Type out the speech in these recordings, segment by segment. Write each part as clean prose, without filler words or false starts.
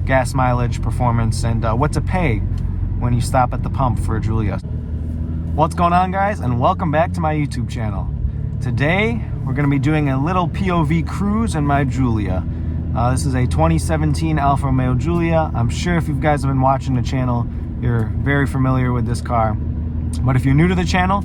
gas mileage, performance, and what to pay when you stop at the pump for a Giulia. What's going on, guys, and welcome back to my YouTube channel. Today we're going to be doing a little POV cruise in my Giulia. This is a 2017 Alfa Romeo Giulia. I'm sure if you guys have been watching the channel, you're very familiar with this car. But if you're new to the channel,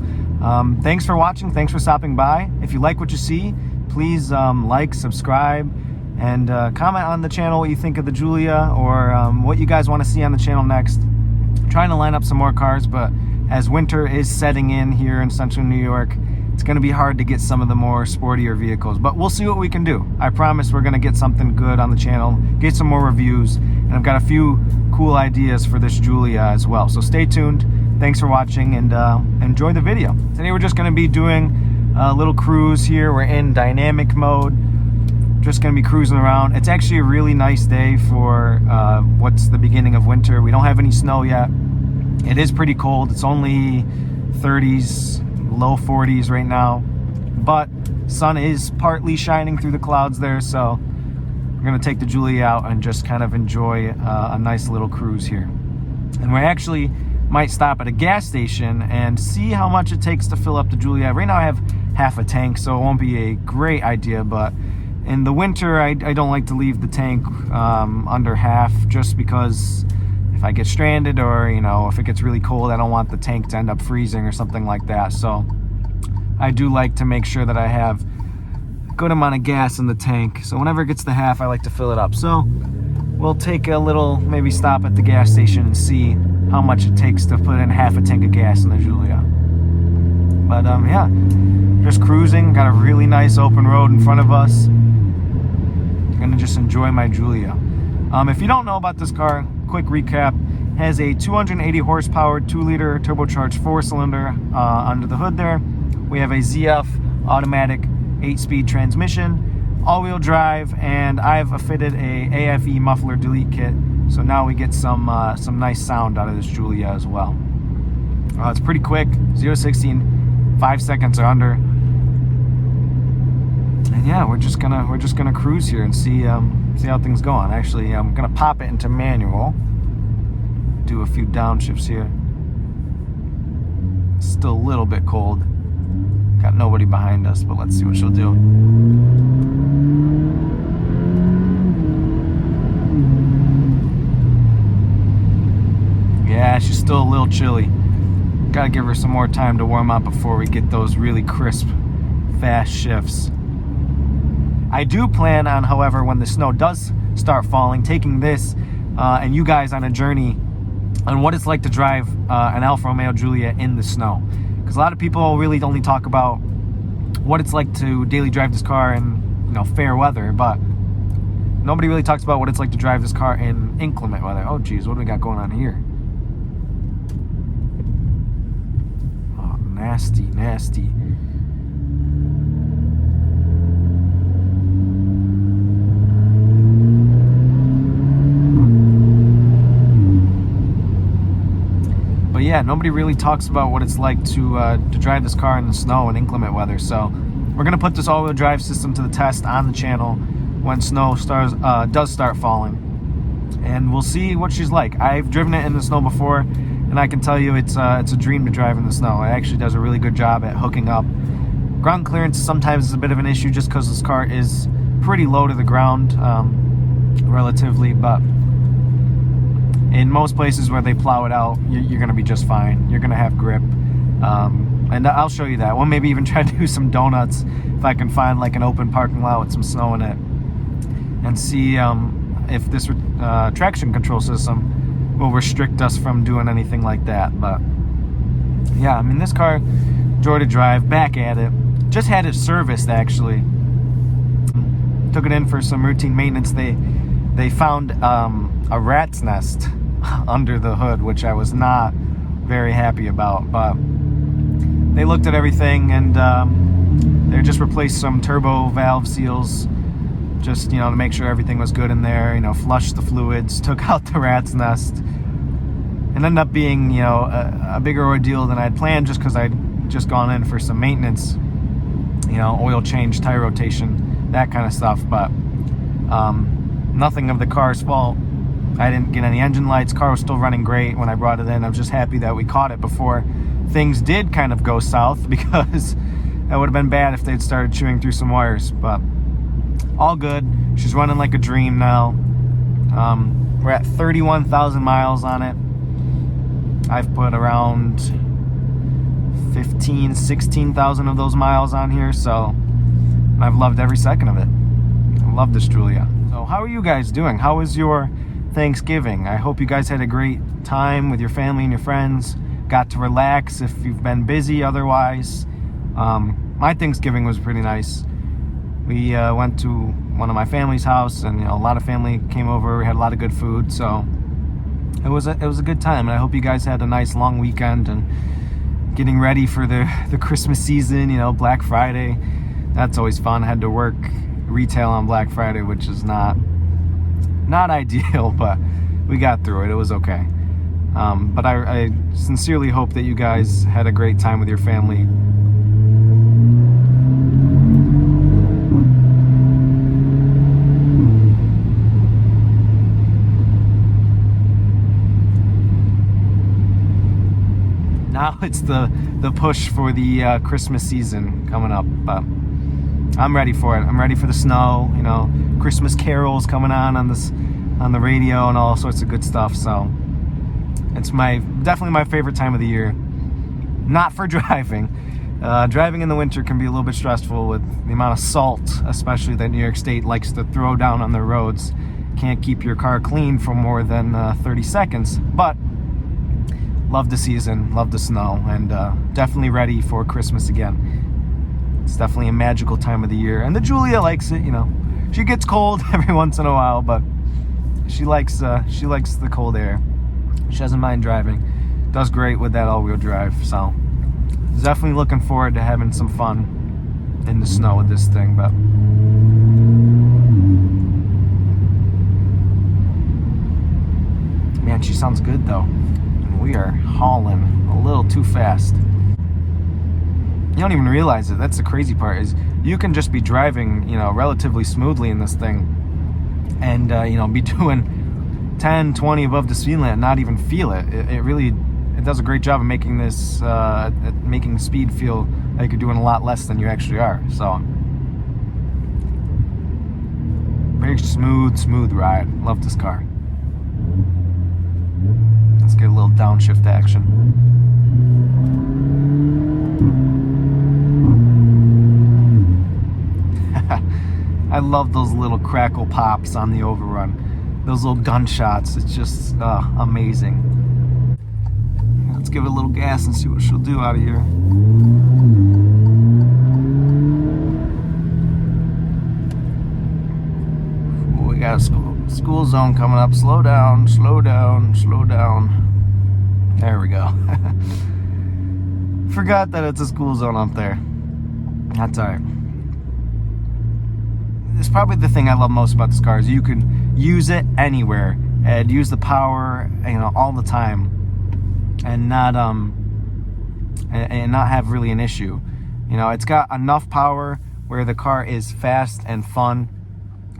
thanks for watching, thanks for stopping by. If you like what you see, please like, subscribe, and comment on the channel what you think of the Giulia, or what you guys want to see on the channel next. I'm trying to line up some more cars, but as winter is setting in here in central New York, it's going to be hard to get some of the more sportier vehicles, but we'll see what we can do. I promise we're going to get something good on the channel, get some more reviews, and I've got a few cool ideas for this Giulia as well. So stay tuned. Thanks for watching, and enjoy the video. Today we're just going to be doing a little cruise here. We're in dynamic mode. Just going to be cruising around. It's actually a really nice day for what's the beginning of winter. We don't have any snow yet. It is pretty cold. It's only 30s, low 40s right now, but sun is partly shining through the clouds there, so we're going to take the Giulia out and just kind of enjoy a nice little cruise here. And we actually might stop at a gas station and see how much it takes to fill up the Giulia. Right now I have half a tank, so it won't be a great idea, but in the winter I don't like to leave the tank under half, just because if I get stranded, or if it gets really cold, I don't want the tank to end up freezing or something like that. So I do like to make sure that I have a good amount of gas in the tank. So whenever it gets to half, I like to fill it up. So we'll take a little, maybe stop at the gas station and see how much it takes to put in half a tank of gas in the Giulia. But yeah, just cruising. Got a really nice open road in front of us. Gonna just enjoy my Giulia. If you don't know about this car, quick recap: has a 280 horsepower 2-liter turbocharged 4-cylinder under the hood there. We have a ZF automatic 8-speed transmission, all-wheel drive, and I've fitted a AFE muffler delete kit, so now we get some nice sound out of this Giulia as well. It's pretty quick, 0-16 5 seconds or under. And yeah, we're just gonna cruise here and see how things go on. Actually, I'm gonna pop it into manual, do a few downshifts here. It's still a little bit cold. Got nobody behind us, but let's see what she'll do. Yeah, she's still a little chilly. Gotta give her some more time to warm up before we get those really crisp, fast shifts. I do plan on, however, when the snow does start falling, taking this and you guys on a journey on what it's like to drive an Alfa Romeo Giulia in the snow. Because a lot of people really only talk about what it's like to daily drive this car in fair weather, but nobody really talks about what it's like to drive this car in inclement weather. Oh geez, what do we got going on here? Oh, nasty, nasty. Yeah, nobody really talks about what it's like to drive this car in the snow and inclement weather. So we're gonna put this all-wheel drive system to the test on the channel when snow does start falling, and we'll see what she's like. I've driven it in the snow before, and I can tell you it's a dream to drive in the snow. It actually does a really good job at hooking up. Ground clearance sometimes is a bit of an issue, just because this car is pretty low to the ground relatively, but in most places where they plow it out, you're going to be just fine. You're going to have grip. And I'll show you that. We'll maybe even try to do some donuts if I can find like an open parking lot with some snow in it, and see if this traction control system will restrict us from doing anything like that. But yeah, I mean, this car, joy to drive. Back at it. Just had it serviced, actually. Took it in for some routine maintenance. They found a rat's nest under the hood, which I was not very happy about, but they looked at everything, and they just replaced some turbo valve seals, just to make sure everything was good in there, flushed the fluids, took out the rat's nest. It ended up being a bigger ordeal than I'd planned, just because I'd just gone in for some maintenance, oil change, tire rotation, that kind of stuff. But nothing of the car's fault. I didn't get any engine lights. Car was still running great when I brought it in. I'm just happy that we caught it before things did kind of go south, because that would have been bad if they'd started chewing through some wires. But all good. She's running like a dream now. We're at 31,000 miles on it. I've put around 16,000 of those miles on here, so I've loved every second of it. I love this Giulia. So how are you guys doing? How was your Thanksgiving? I hope you guys had a great time with your family and your friends. Got to relax if you've been busy otherwise. My Thanksgiving was pretty nice. We went to one of my family's house, and a lot of family came over. We had a lot of good food, so it was a good time. And I hope you guys had a nice long weekend and getting ready for the Christmas season. Black Friday, that's always fun. I had to work retail on Black Friday, which is not ideal, but we got through it. It was okay. But I sincerely hope that you guys had a great time with your family. Now it's the push for the Christmas season coming up, but I'm ready for it. I'm ready for the snow. Christmas carols coming on the radio and all sorts of good stuff. So it's definitely my favorite time of the year. Not for driving. Driving in the winter can be a little bit stressful with the amount of salt, especially that New York State likes to throw down on their roads. Can't keep your car clean for more than 30 seconds. But love the season, love the snow, and definitely ready for Christmas again. It's definitely a magical time of the year, and the Giulia likes it. She gets cold every once in a while, but she likes the cold air. She doesn't mind driving. Does great with that all-wheel drive. So definitely looking forward to having some fun in the snow with this thing. But man, she sounds good though. We are hauling a little too fast. You don't even realize it. That's the crazy part, is you can just be driving, relatively smoothly in this thing, and be doing 10, 20 above the speed limit and not even feel it. It does a great job of making making the speed feel like you're doing a lot less than you actually are. So very smooth ride. Love this car. Let's get a little downshift action. I love those little crackle pops on the overrun. Those little gunshots. It's just amazing. Let's give it a little gas and see what she'll do out of here. Ooh, we got a school zone coming up. Slow down, slow down, slow down. There we go. Forgot that it's a school zone up there. That's alright. It's probably the thing I love most about this car, is you can use it anywhere and use the power, all the time, and not have really an issue. It's got enough power where the car is fast and fun,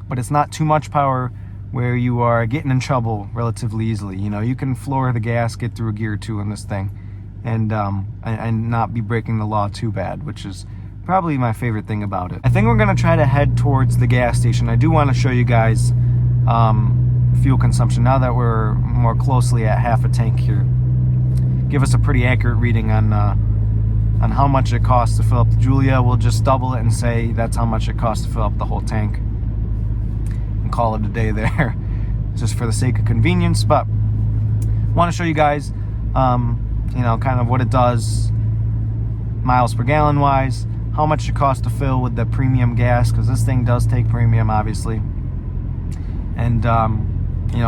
but it's not too much power where you are getting in trouble relatively easily. You can floor the gas, get through a gear or two in this thing, and not be breaking the law too bad, which is probably my favorite thing about it. I think we're gonna try to head towards the gas station. I do want to show you guys fuel consumption now that we're more closely at half a tank here. Give us a pretty accurate reading on how much it costs to fill up the Giulia. We'll just double it and say that's how much it costs to fill up the whole tank, call it a day there, just for the sake of convenience. But want to show you guys kind of what it does miles per gallon wise, how much it costs to fill with the premium gas, because this thing does take premium obviously, and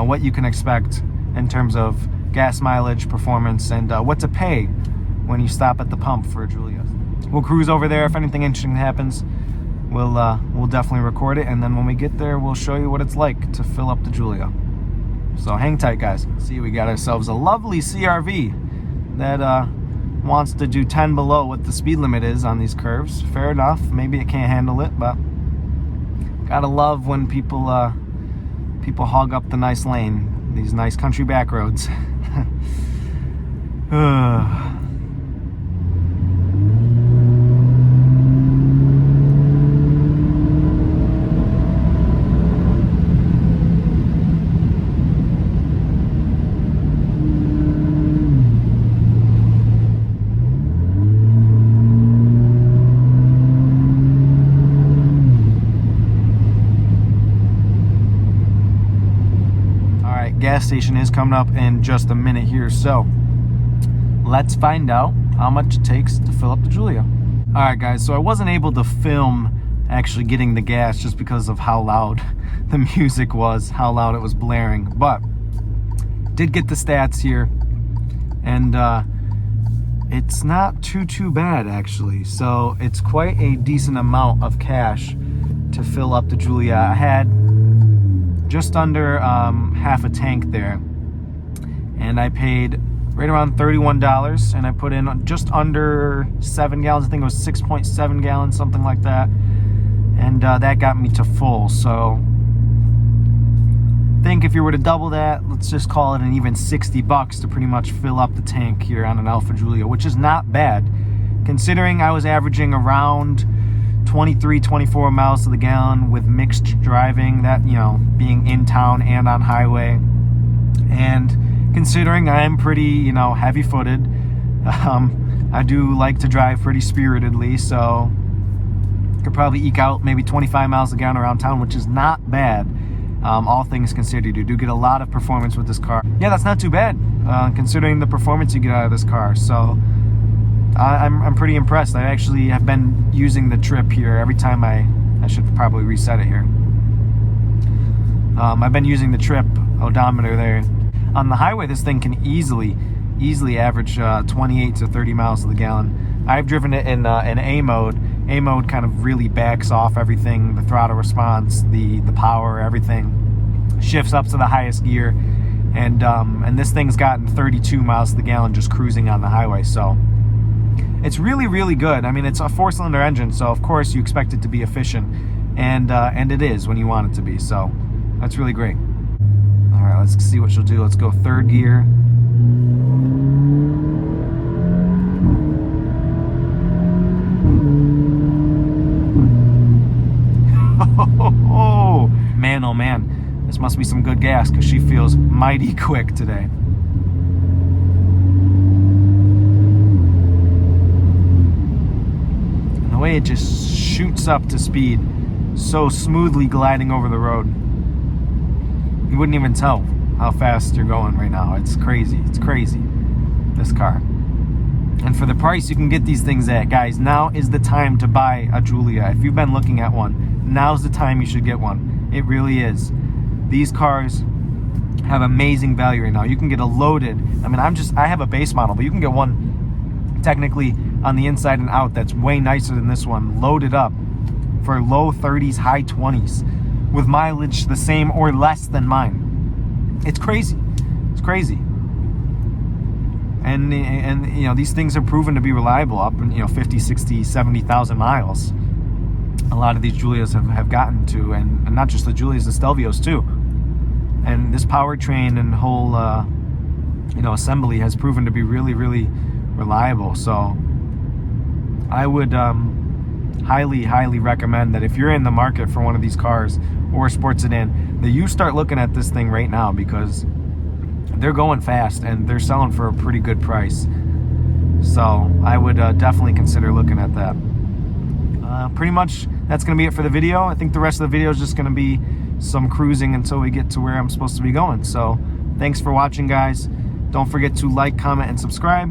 what you can expect in terms of gas mileage, performance, and what to pay when you stop at the pump for a Giulia. We'll cruise over there. If anything interesting happens, we'll definitely record it, and then when we get there, we'll show you what it's like to fill up the Giulia. So hang tight, guys. See, we got ourselves a lovely CRV that wants to do 10 below what the speed limit is on these curves. Fair enough. Maybe it can't handle it, but gotta love when people hog up the nice lane. these nice country back roads. Gas station is coming up in just a minute here, so let's find out how much it takes to fill up the Giulia. All right, guys, so I wasn't able to film actually getting the gas just because of how loud the music was, how loud it was blaring, but did get the stats here, and it's not too bad actually. So it's quite a decent amount of cash to fill up the Giulia. I had just under half a tank there, and I paid right around $31, and I put in just under 7 gallons. I think it was 6.7 gallons, something like that, and that got me to full. So I think if you were to double that, let's just call it an even $60 to pretty much fill up the tank here on an Alfa Giulia, which is not bad considering I was averaging around 23-24 miles to the gallon with mixed driving, that, you know, being in town and on highway. And considering I'm pretty, you know, heavy-footed, I do like to drive pretty spiritedly, so I could probably eke out maybe 25 miles a gallon around town, which is not bad, all things considered. You do get a lot of performance with this car. Yeah, that's not too bad, considering the performance you get out of this car. So I'm pretty impressed. I actually have been using the trip here every time I should probably reset it here. I've been using the trip odometer there. On the highway, this thing can easily average 28 to 30 miles to the gallon. I've driven it in A mode. A mode kind of really backs off everything, the throttle response, the power, everything shifts up to the highest gear, and this thing's gotten 32 miles to the gallon just cruising on the highway. So it's really good. I mean, it's a 4-cylinder engine, so of course you expect it to be efficient, and it is when you want it to be. So that's really great. All right, let's see what she'll do. Let's go 3rd gear. Oh man, oh man, this must be some good gas because she feels mighty quick today. The way it just shoots up to speed, so smoothly gliding over the road. You wouldn't even tell how fast you're going right now. It's crazy. It's crazy, this car. And for the price you can get these things at, guys, now is the time to buy a Giulia. If you've been looking at one, now's the time you should get one. It really is. These cars have amazing value right now. You can get a loaded, I mean, I have a base model, but you can get one technically on the inside and out that's way nicer than this one, loaded up for low 30s, high 20s, with mileage the same or less than mine. It's crazy. It's crazy. And you know, these things are proven to be reliable up in, you know, 50, 60, 70,000 miles. A lot of these Giulias have gotten to, and not just the Giulias, the Stelvios too. And this powertrain and whole you know, assembly has proven to be really reliable. So I would highly recommend that if you're in the market for one of these cars or a sports sedan, that you start looking at this thing right now, because they're going fast and they're selling for a pretty good price. So I would definitely consider looking at that. Pretty much that's going to be it for the video. I think the rest of the video is just going to be some cruising until we get to where I'm supposed to be going. So thanks for watching, guys. Don't forget to like, comment, and subscribe.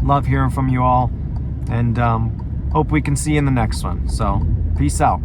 Love hearing from you all, and hope we can see you in the next one. So peace out.